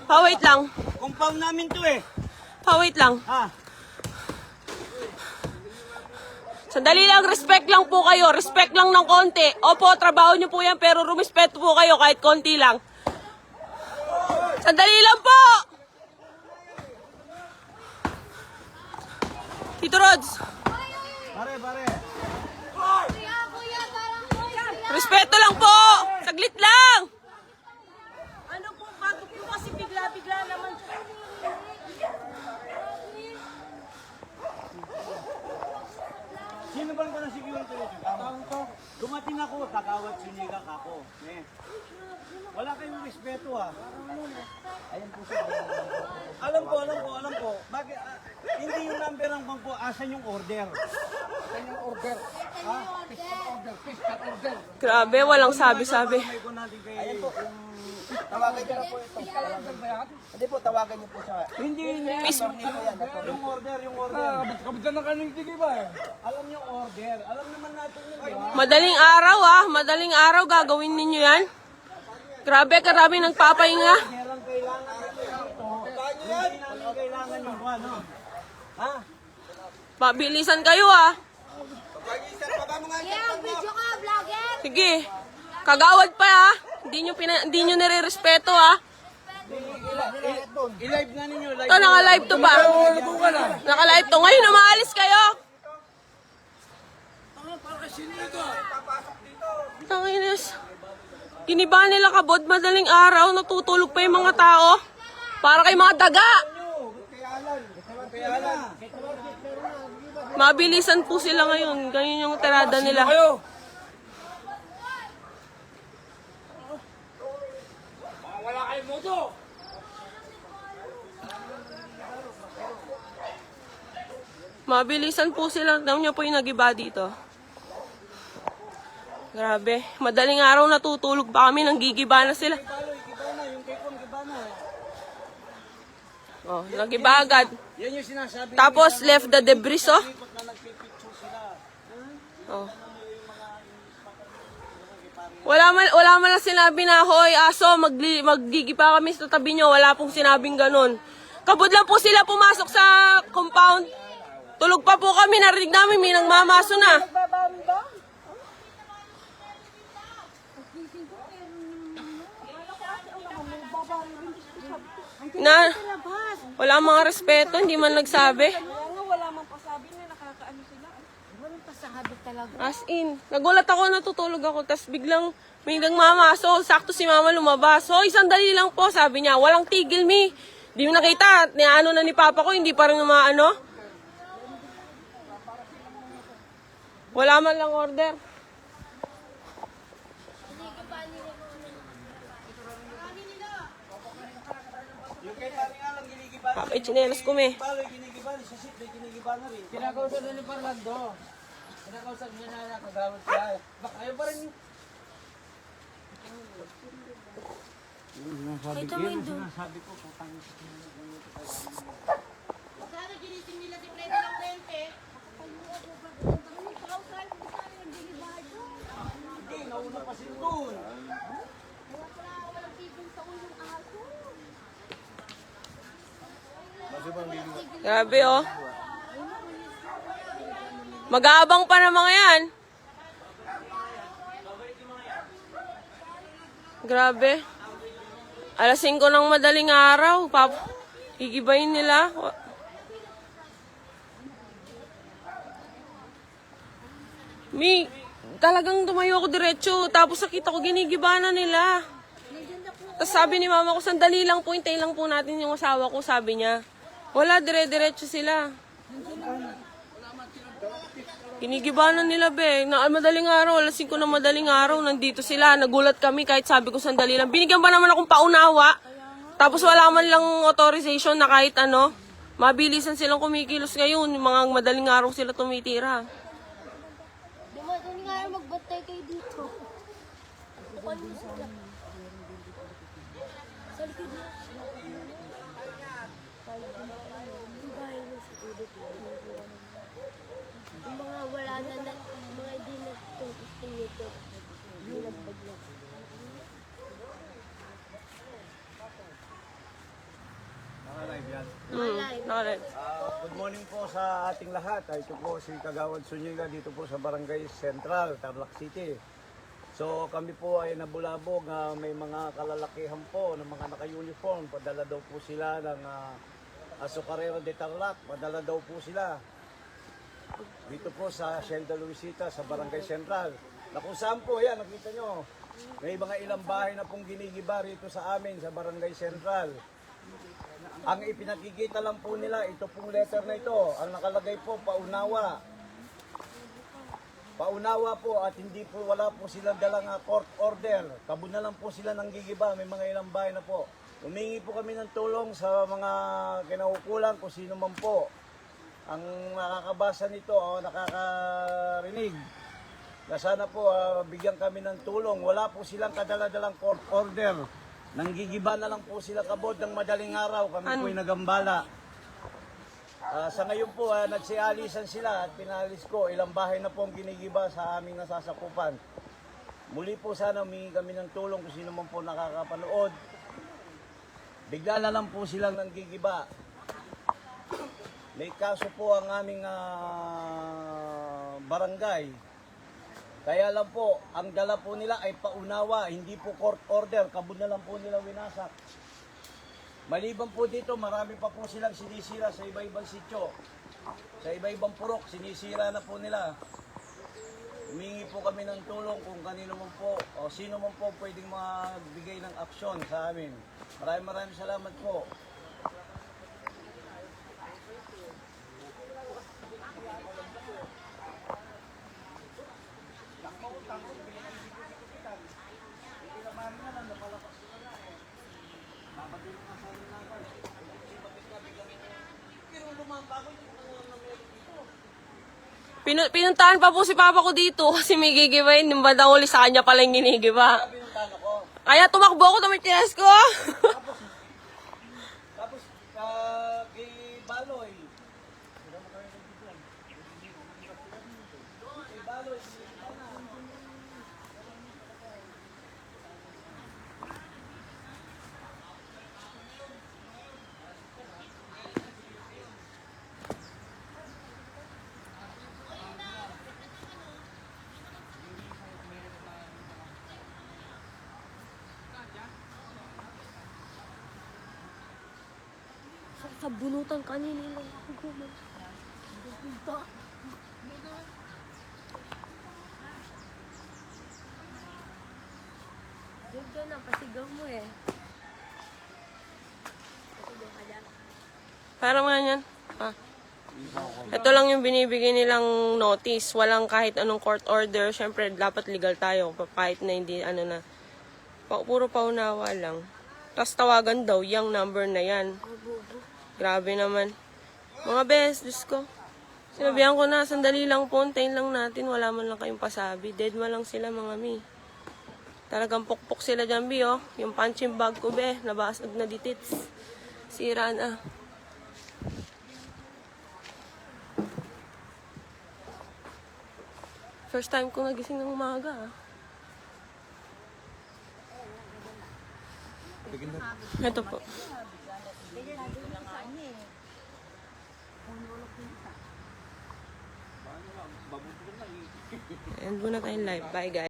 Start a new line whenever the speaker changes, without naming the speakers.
Wait lang.
Compound namin to eh.
Wait lang.
Ha?
Sandali lang, respect lang po kayo. Respect lang ng konti. Opo, trabaho nyo po yan, pero rumispeto po kayo kahit konti lang. Sandali lang po! Tito Rods,
Pare.
respeto lang po! Saglit lang!
Ano po, bago po kasi bigla-bigla naman.
Sino ba na security? Tama to. Dumating ako, tagawat sinigang ako. Wala kayong respeto ha. Ayan po siya. Alam ko. Bakit? Hindi yung number ng bangko, asan yung order? Asan yung order? Ha? Fiscal order.
Grabe, walang sabi-sabi.
Ayan po, tawagan niyo na po ito. Hindi po, tawagan niyo po siya. Hindi. Yung order.
Kapitan ng kanong tigay ba eh?
Alam niyo order. Alam naman natin yun, di ba?
Madaling araw madaling araw gagawin ninyo yan. Grabe, karami nagpapahinga.
Meron kailangan natin ito. Hindi namin kailangan yung ano. Ha?
Pabilisan kayo
Yeah, video ka, vlogger!
Sige. Kagawad pa Hindi nyo nire-respeto
I-live na ninyo.
Ito, naka-live to ba? Naka-live to. Ngayon na maalis kayo. Tanginis. Giniba nila kabod, madaling araw, natutulog pa yung mga tao. Para kay mga daga. Mabilisan po sila ngayon. Ganyan yung tirada nila.
Wala kayong moto!
Mabilisan po sila. Tignan niyo po yung nagiba dito. Grabe. Madaling araw natutulog pa kami. Nanggigiba na sila. Oh, nagiba agad.
Yan yung sinasabi.
Tapos left the debris, Oh. Wala man lang sinabi na, hoy, aso, maggigiba kami sa tabi nyo. Wala pong sinabing ganun. Kabod lang po sila pumasok sa compound. Tulog pa po kami, narinig namin, may nangmamaso na. Wala mga respeto, hindi man nagsabi.
Wala mang pasabi na nakakaano sila. Walang pasabi talaga.
As in, nagulat ako, natutulog ako, tapos biglang may nagmamaso, sakto si mama lumabas. So, sandali lang po, sabi niya, walang tigil, mi. Di mo nakita, niano na ni papa ko, hindi pa rin maano. Wala man lang order.
Yung kay paring alang ginigiba.
Ay, chinelas ko, me.
Palo ginigiba, sa ship may ginigiba na rin.
Kinakausap na ni Parlando. Kinakausap niya na nakagawad siya. Baka ayaw pa rin yung...
Ito mo yung doon.
Sabi ko, putang
Sana ginising nila si Freddy ng 20.
hindi, nauna pa sila doon.
Walang tigil sa ulong aso.
Grabe, Mag-aabang pa ng mga yan. Grabe. Alas 5 ng madaling araw. Igibayin nila. Talagang tumayo ako diretso. Tapos nakita ko ginigiba na nila. Tapos sabi ni mama ko, sandali lang po, hintay lang po natin yung asawa ko, sabi niya. Wala, dire-diretso sila. Ginigiba na nila, be. Madaling araw, alas 5 na madaling araw, nandito sila. Nagulat kami kahit sabi ko sandali lang. Binigyan pa naman akong paunawa. Tapos wala man lang authorization na kahit ano. Mabilisan silang kumikilos ngayon. Yung mga madaling araw sila tumitira.
Dumadali nga yung magbantay kayo dito. Sa likod na. Yung mga wala na, mga hindi nagtutong ito. Hindi nagbaglag.
Yan.
Nakalive.
Good morning po sa ating lahat. Ito po si Kagawad Zuniga dito po sa Barangay Central, Tarlac City. So kami po ay nabulabog, may mga kalalakihan po ng mga naka-uniform. Padala daw po sila ng Azucarero de Tarlac. Padala daw po sila dito po sa Hacienda Luisita sa Barangay Central. Na kung saan po, yan, nakita nyo, may mga ilang bahay na pong ginigiba rito sa amin sa Barangay Central. Ang ipinakikita lang po nila, ito pong letter na ito, ang nakalagay po, paunawa. Paunawa po at hindi po, wala po silang dalang court order. Kabo na lang po sila ng gigiba, may mga ilang bahay na po. Humingi po kami ng tulong sa mga kinaukulan kung sino man po ang nakakabasa nito o nakakarinig. Na sana po bigyan kami ng tulong. Wala po silang kadala-dalang court order. Nanggigiba na lang po sila kabod ng madaling araw. Kami po'y nagambala. Sa ngayon po, nagsialisan sila at pinalis ko. Ilang bahay na po ang ginigiba sa aming nasasakupan. Muli po sana humingi kami ng tulong kung sino man po nakakapanood. Bigla na lang po silang nanggigiba. May kaso po ang aming barangay. Kaya lang po, ang dala po nila ay paunawa, hindi po court order, kabud na lang po nila winasak. Maliban po dito, marami pa po silang sinisira sa iba-ibang sityo. Sa iba-ibang purok, sinisira na po nila. Humingi po kami ng tulong kung kanino man po o sino man po pwedeng magbigay ng aksyon sa amin. Maraming salamat po.
Pinuntahan pa po si Papa ko dito kasi may gigibayin. Yung bandang huli sa kanya pala yung ginigiba. Kaya tumakbo ako na may tinas ko.
Tapos, kay Baloy. Kay Baloy.
Sa bunutan kanina lang ako. Diyan na, pasigaw mo eh. Pasigaw ka dyan.
Para mga yan. Ito lang yung binibigay nilang notice. Walang kahit anong court order. Siyempre, dapat legal tayo. Kahit na hindi, puro paunawa lang. Tapos tawagan daw, yung number na yan. Grabe naman. Mga bes, Diyos ko. Sinabihan ko na, sandali lang po, antayin lang natin. Wala man lang kayong pasabi. Dead man lang sila, mga mi. Talagang pukpok sila dyan, bi, oh. Yung punching bag ko, be. Nabasag na ditits. Sira na. First time ko nagising ng umaga, ah. Ito po. End muna tayong live. Bye, guys.